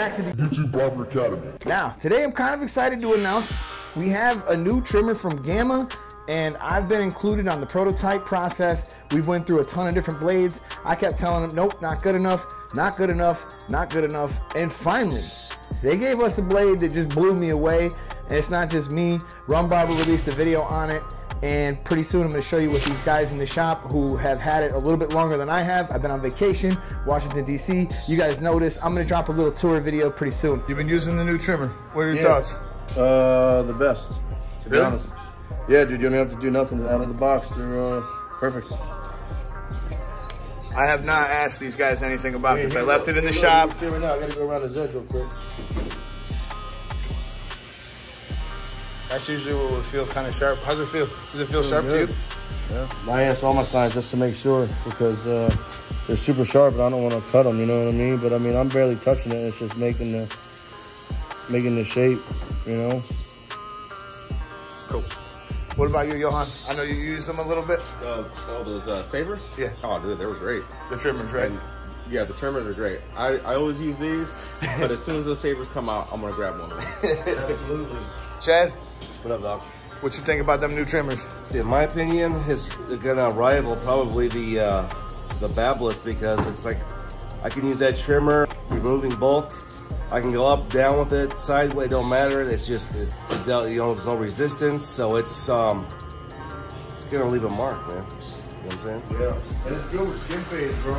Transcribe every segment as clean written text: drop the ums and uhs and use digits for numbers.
back to the YouTube Barber Academy. Now, today I'm kind of excited to announce we have a new trimmer from Gamma, and I've been included on the prototype process. We went through a ton of different blades. I kept telling them, nope, not good enough, not good enough, not good enough. And finally, they gave us a blade that just blew me away. And it's not just me. Rum Barber released a video on it. And pretty soon I'm going to show you with these guys in the shop who have had it a little bit longer than I have. I've been on vacation, Washington, D.C. You guys notice. I'm going to drop a little tour video pretty soon. You've been using the new trimmer. What are your thoughts? The best, to be really? honest. Yeah, dude, you don't have to do nothing out of the box. They're perfect. I have not asked these guys anything about this. I left it in the shop. See right now, I got to go around his edge real quick. That's usually what would feel kind of sharp. How's it feel? Does it feel sharp to you? Yeah. I ask all my clients just to make sure because they're super sharp and I don't want to cut them, you know what I mean? But I mean, I'm barely touching it. It's just making the shape, you know? Cool. What about you, Johan? I know you used them a little bit. Those savers? Yeah. Oh, dude, they were great. The trimmers, right? And, yeah, the trimmers are great. I always use these, but as soon as those savers come out, I'm gonna grab one of them. Absolutely. Chad? What up, Doc? What you think about them new trimmers? In my opinion, it's gonna rival probably the Barbers because it's like I can use that trimmer, removing bulk. I can go up, down with it, sideways, don't matter. It's just, you know, there's no resistance, so it's gonna leave a mark, man. You know what I'm saying? Yeah, and it's good with skin fades, bro.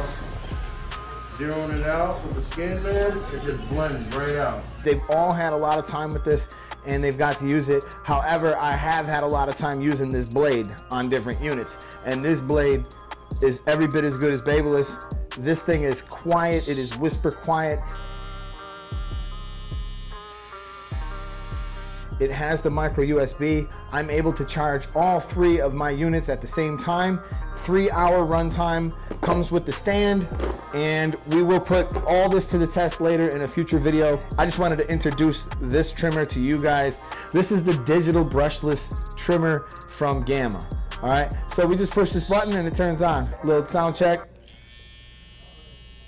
Zeroing it out with the skin, man, it just blends right out. They've all had a lot of time with this and they've got to use it. However, I have had a lot of time using this blade on different units. And this blade is every bit as good as Babyliss. This thing is quiet, it is whisper quiet. It has the micro USB. I'm able to charge all three of my units at the same time. 3-hour runtime, comes with the stand, and we will put all this to the test later in a future video. I just wanted to introduce this trimmer to you guys. This is the digital brushless trimmer from Gamma. All right, so we just push this button and it turns on. Little sound check.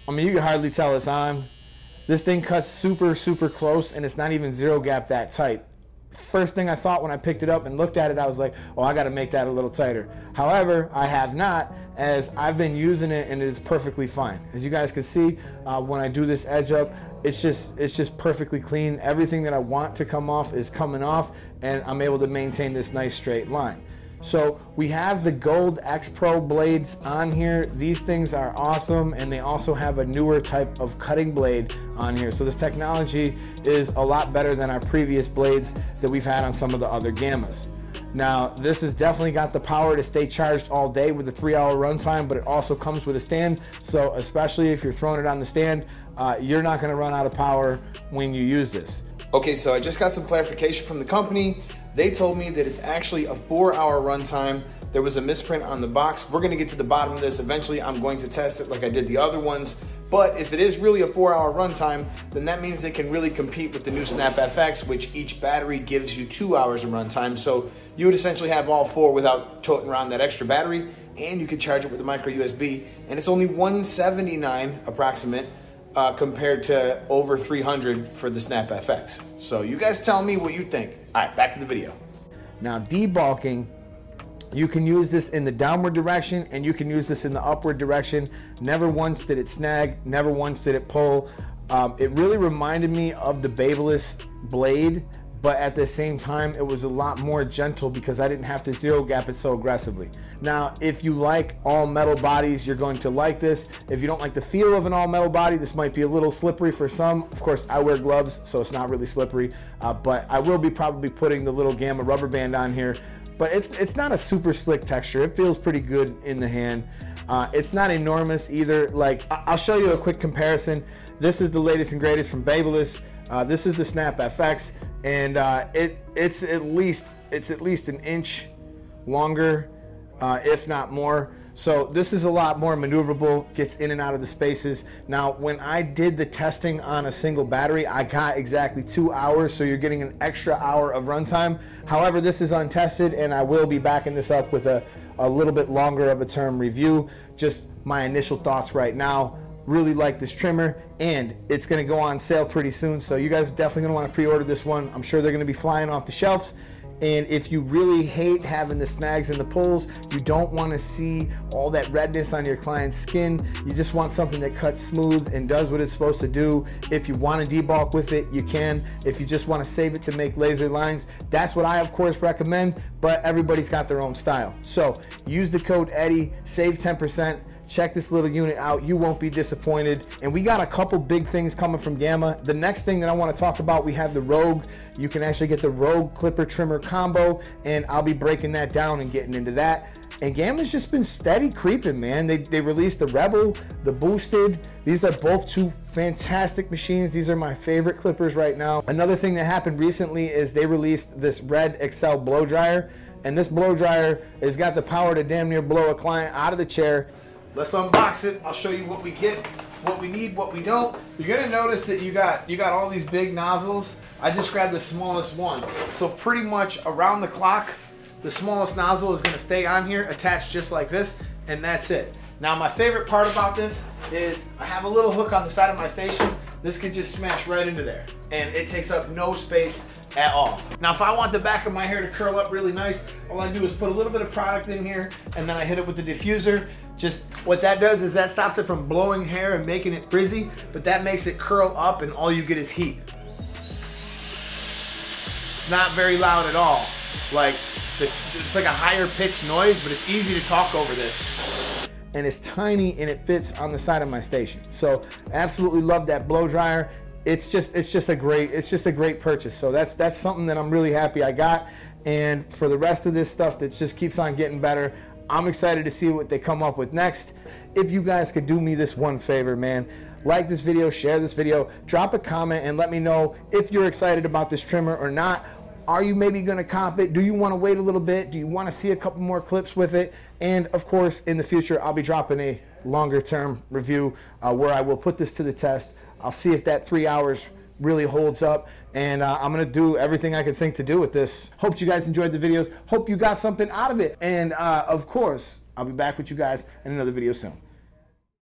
I mean, you can hardly tell it's on. This thing cuts super, super close and it's not even zero gap that tight. First thing I thought when I picked it up and looked at it, I was like, oh, I gotta make that a little tighter. However, I have not, as I've been using it and it is perfectly fine. As you guys can see, when I do this edge up, it's just perfectly clean. Everything that I want to come off is coming off, and I'm able to maintain this nice straight line. So we have the Gold X Pro blades on here. These things are awesome, and they also have a newer type of cutting blade on here. So this technology is a lot better than our previous blades that we've had on some of the other Gammas. Now, this has definitely got the power to stay charged all day with a 3-hour runtime, but it also comes with a stand. So especially if you're throwing it on the stand, you're not gonna run out of power when you use this. Okay, so I just got some clarification from the company. They told me that it's actually a 4-hour runtime. There was a misprint on the box. We're gonna get to the bottom of this. Eventually, I'm going to test it like I did the other ones. But if it is really a 4-hour runtime, then that means it can really compete with the new Snap FX, which each battery gives you 2 hours of runtime. So you would essentially have all 4 without toting around that extra battery, and you could charge it with a micro USB. And it's only $179 approximate compared to over $300 for the Snap FX. So you guys tell me what you think. All right, back to the video. Now, debulking, you can use this in the downward direction and you can use this in the upward direction. Never once did it snag, never once did it pull. It really reminded me of the Babyliss blade, but at the same time, it was a lot more gentle because I didn't have to zero gap it so aggressively. Now, if you like all metal bodies, you're going to like this. If you don't like the feel of an all metal body, this might be a little slippery for some. Of course, I wear gloves, so it's not really slippery, but I will be probably putting the little Gamma rubber band on here. But it's not a super slick texture. It feels pretty good in the hand. It's not enormous either. Like, I'll show you a quick comparison. This is the latest and greatest from Babyliss. This is the Snap FX, and it's at least an inch longer, if not more. So this is a lot more maneuverable, gets in and out of the spaces. Now, when I did the testing on a single battery, I got exactly 2 hours, so you're getting an extra hour of runtime. However, this is untested, and I will be backing this up with a little bit longer of a term review. Just my initial thoughts right now. really like this trimmer, and it's gonna go on sale pretty soon, so you guys are definitely gonna wanna pre-order this one. I'm sure they're gonna be flying off the shelves. And if you really hate having the snags and the pulls, you don't want to see all that redness on your client's skin, you just want something that cuts smooth and does what it's supposed to do. If you want to debulk with it, you can. If you just want to save it to make laser lines, that's what I of course recommend, but everybody's got their own style. So use the code Eddie, save 10%. Check this little unit out, you won't be disappointed. And we got a couple big things coming from Gamma. The next thing that I want to talk about, we have the Rogue. You can actually get the Rogue clipper trimmer combo, and I'll be breaking that down and getting into that. And Gamma's just been steady creeping, man. They released the Rebel, the Boosted. These are both two fantastic machines. These are my favorite clippers right now. Another thing that happened recently is they released this Red Excel blow dryer, and this blow dryer has got the power to damn near blow a client out of the chair. Let's unbox it. I'll show you what we get, what we need, what we don't. You're gonna notice that you got all these big nozzles. I just grabbed the smallest one. So pretty much around the clock, the smallest nozzle is gonna stay on here, attached just like this, and that's it. Now my favorite part about this is I have a little hook on the side of my station. This could just smash right into there, and it takes up no space at all. Now if I want the back of my hair to curl up really nice, all I do is put a little bit of product in here, and then I hit it with the diffuser. Just what that does is that stops it from blowing hair and making it frizzy, but that makes it curl up and all you get is heat. It's not very loud at all. Like, it's like a higher pitched noise, but it's easy to talk over this. And it's tiny and it fits on the side of my station. So absolutely love that blow dryer. It's just a great purchase. So that's something that I'm really happy I got. And for the rest of this stuff that just keeps on getting better, I'm excited to see what they come up with next. If you guys could do me this one favor, man, like this video, share this video, drop a comment and let me know if you're excited about this trimmer or not. Are you maybe gonna cop it? Do you wanna wait a little bit? Do you wanna see a couple more clips with it? And of course, in the future, I'll be dropping a longer term review where I will put this to the test. I'll see if that 3 hours really holds up, and I'm gonna do everything I can think to do with this. Hope you guys enjoyed the videos. Hope you got something out of it. And of course, I'll be back with you guys in another video soon.